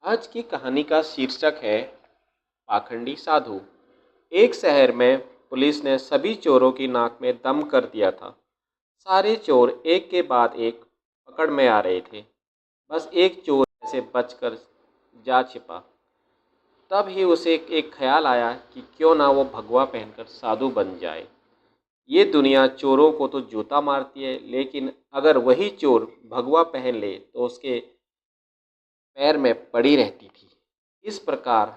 आज की कहानी का शीर्षक है पाखंडी साधु। एक शहर में पुलिस ने सभी चोरों की नाक में दम कर दिया था। सारे चोर एक के बाद एक पकड़ में आ रहे थे। बस एक चोर ऐसे बचकर जा छिपा। तब ही उसे एक ख्याल आया कि क्यों ना वो भगवा पहनकर साधु बन जाए। ये दुनिया चोरों को तो जूता मारती है, लेकिन अगर वही चोर भगवा पहन ले तो उसके पैर में पड़ी रहती थी। इस प्रकार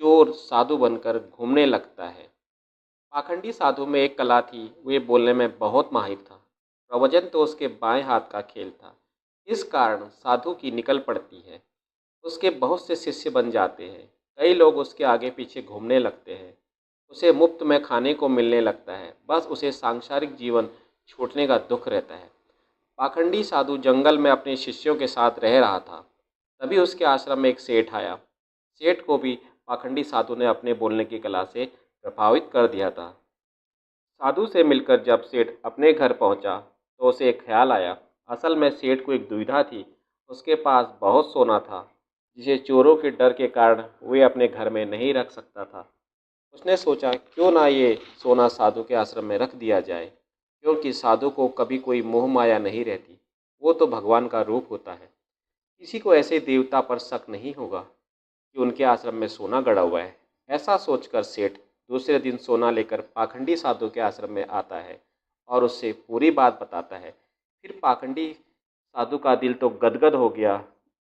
चोर साधु बनकर घूमने लगता है। पाखंडी साधु में एक कला थी, वे बोलने में बहुत माहिर था। प्रवचन तो उसके बाएं हाथ का खेल था। इस कारण साधु की निकल पड़ती है। उसके बहुत से शिष्य बन जाते हैं। कई लोग उसके आगे पीछे घूमने लगते हैं। उसे मुफ्त में खाने को मिलने लगता है। बस उसे सांसारिक जीवन छूटने का दुख रहता है। पाखंडी साधु जंगल में अपने शिष्यों के साथ रह रहा था। तभी उसके आश्रम में एक सेठ आया। सेठ को भी पाखंडी साधु ने अपने बोलने की कला से प्रभावित कर दिया था। साधु से मिलकर जब सेठ अपने घर पहुंचा तो उसे एक ख्याल आया। असल में सेठ को एक दुविधा थी। उसके पास बहुत सोना था, जिसे चोरों के डर के कारण वे अपने घर में नहीं रख सकता था। उसने सोचा क्यों ना ये सोना साधु के आश्रम में रख दिया जाए, क्योंकि साधु को कभी कोई मोह माया नहीं रहती। वो तो भगवान का रूप होता है। किसी को ऐसे देवता पर शक नहीं होगा कि उनके आश्रम में सोना गड़ा हुआ है। ऐसा सोचकर सेठ दूसरे दिन सोना लेकर पाखंडी साधु के आश्रम में आता है और उससे पूरी बात बताता है। फिर पाखंडी साधु का दिल तो गदगद हो गया।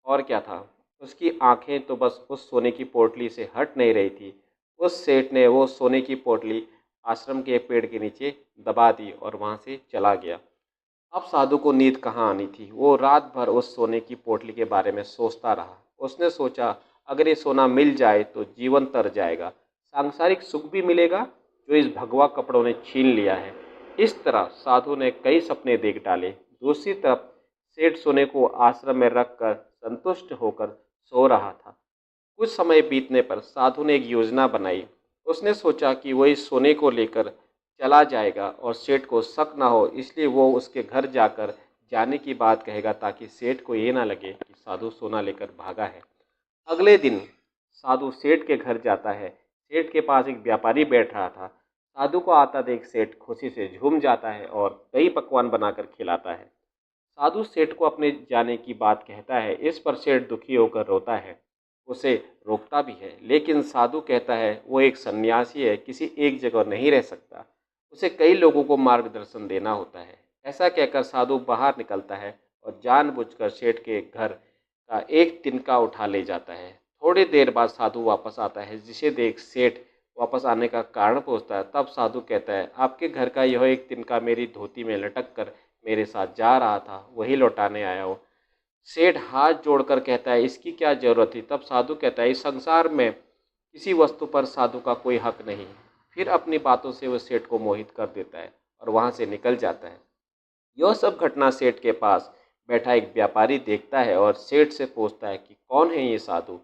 और क्या था, उसकी आंखें तो बस उस सोने की पोटली से हट नहीं रही थी। उस सेठ ने वो सोने की पोटली आश्रम के पेड़ के नीचे दबा दी और वहाँ से चला गया। अब साधु को नींद कहाँ आनी थी। वो रात भर उस सोने की पोटली के बारे में सोचता रहा। उसने सोचा अगर ये सोना मिल जाए तो जीवन तर जाएगा, सांसारिक सुख भी मिलेगा जो इस भगवा कपड़ों ने छीन लिया है। इस तरह साधु ने कई सपने देख डाले। दूसरी तरफ सेठ सोने को आश्रम में रखकर संतुष्ट होकर सो रहा था। कुछ समय बीतने पर साधु ने एक योजना बनाई। उसने सोचा कि वो इस सोने को लेकर चला जाएगा और सेठ को शक ना हो, इसलिए वो उसके घर जाकर जाने की बात कहेगा ताकि सेठ को ये ना लगे कि साधु सोना लेकर भागा है। अगले दिन साधु सेठ के घर जाता है। सेठ के पास एक व्यापारी बैठ रहा था। साधु को आता देख सेठ खुशी से झूम जाता है और कई पकवान बनाकर खिलाता है। साधु सेठ को अपने जाने की बात कहता है। इस पर सेठ दुखी होकर रोता है। उसे रोकता भी है, लेकिन साधु कहता है वो एक सन्यासी है, किसी एक जगह नहीं रह सकता। उसे कई लोगों को मार्गदर्शन देना होता है। ऐसा कहकर साधु बाहर निकलता है और जानबूझकर सेठ के घर का एक तिनका उठा ले जाता है। थोड़ी देर बाद साधु वापस आता है, जिसे देख सेठ वापस आने का कारण पूछता है। तब साधु कहता है आपके घर का यह एक तिनका मेरी धोती में लटक कर मेरे साथ जा रहा था, वही लौटाने आया हूँ। सेठ हाथ जोड़कर कहता है इसकी क्या जरूरत थी। तब साधु कहता है इस संसार में किसी वस्तु पर साधु का कोई हक नहीं। फिर अपनी बातों से वो सेठ को मोहित कर देता है और वहाँ से निकल जाता है। यह सब घटना सेठ के पास बैठा एक व्यापारी देखता है और सेठ से पूछता है कि कौन है ये साधु।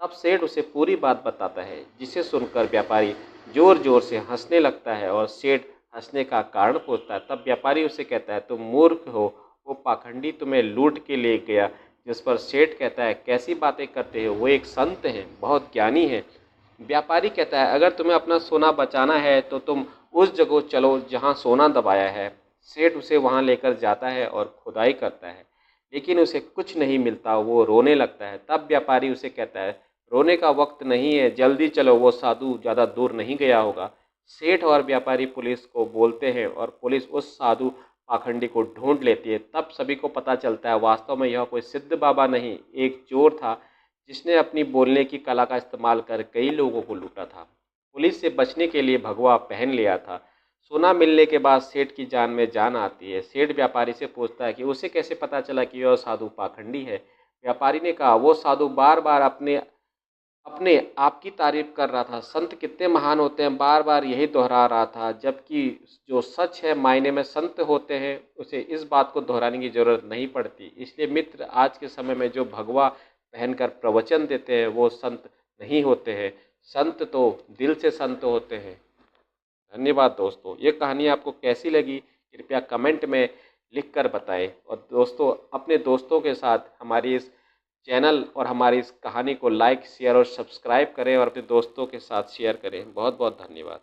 तब सेठ उसे पूरी बात बताता है, जिसे सुनकर व्यापारी जोर जोर से हंसने लगता है और सेठ हंसने का कारण पूछता है। तब व्यापारी उसे कहता है तुम मूर्ख हो, वो पाखंडी तुम्हें लूट के ले गया। जिस पर सेठ कहता है कैसी बातें करते हो, वो एक संत हैं, बहुत ज्ञानी हैं। व्यापारी कहता है अगर तुम्हें अपना सोना बचाना है तो तुम उस जगह चलो जहाँ सोना दबाया है। सेठ उसे वहाँ लेकर जाता है और खुदाई करता है, लेकिन उसे कुछ नहीं मिलता। वो रोने लगता है। तब व्यापारी उसे कहता है रोने का वक्त नहीं है, जल्दी चलो, वो साधु ज़्यादा दूर नहीं गया होगा। सेठ और व्यापारी पुलिस को बोलते हैं और पुलिस उस साधु पाखंडी को ढूंढ लेती है। तब सभी को पता चलता है वास्तव में यह कोई सिद्ध बाबा नहीं, एक चोर था जिसने अपनी बोलने की कला का इस्तेमाल कर कई लोगों को लूटा था। पुलिस से बचने के लिए भगवा पहन लिया था। सोना मिलने के बाद सेठ की जान में जान आती है। सेठ व्यापारी से पूछता है कि उसे कैसे पता चला कि यह साधु पाखंडी है। व्यापारी ने कहा वो साधु बार बार अपने अपने आप की तारीफ कर रहा था। संत कितने महान होते हैं, बार बार यही दोहरा रहा था, जबकि जो सच है मायने में संत होते हैं उसे इस बात को दोहराने की जरूरत नहीं पड़ती। इसलिए मित्र, आज के समय में जो भगवा पहनकर प्रवचन देते हैं वो संत नहीं होते हैं। संत तो दिल से संत होते हैं। धन्यवाद दोस्तों। ये कहानी आपको कैसी लगी कृपया कमेंट में लिख कर बताएं और दोस्तों अपने दोस्तों के साथ हमारी इस चैनल और हमारी इस कहानी को लाइक, शेयर और सब्सक्राइब करें और अपने दोस्तों के साथ शेयर करें। बहुत बहुत धन्यवाद।